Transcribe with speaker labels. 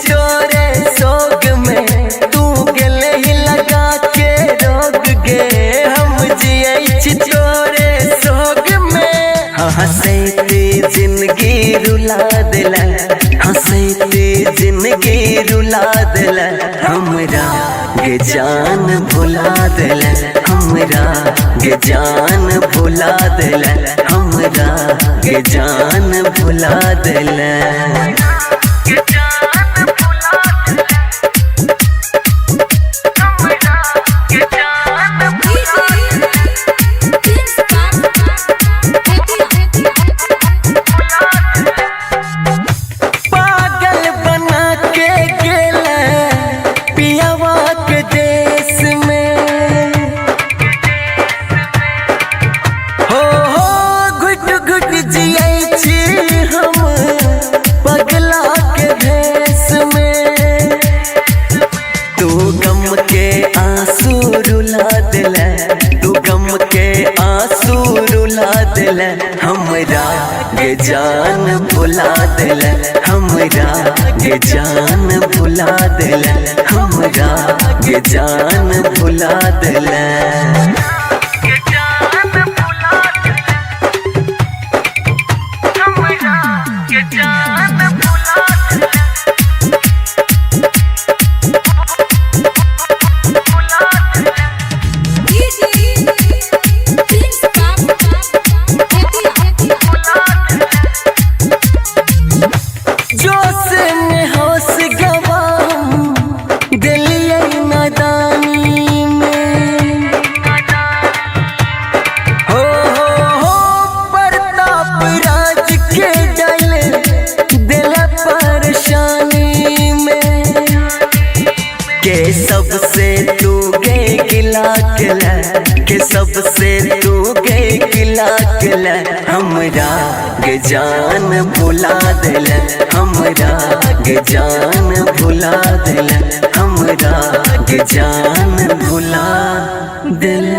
Speaker 1: तोरे सोग में तू गले ही लगा के रोग गे हम जिये तोरे सोग में। हंसते जिंदगी रुला दिला, हंसते जिंदगी रुला दिला, हमरा गे जान भुला दिला, हमरा गे जान भुला दिला, हमरा गे जान भुला दिला। तू गम के आंसू रुला दिल, हमरा गे जान भुला दिल, हमरा गे जान भुला दिल, हमरा गे जान भुला दिल। के सबसे तू गे गिला किला, के सबसे तू गे गिला किला, हमरा गे जान भुला दिल, हमरा गे जान भुला दिल, हमरा गे जान भुला दिल।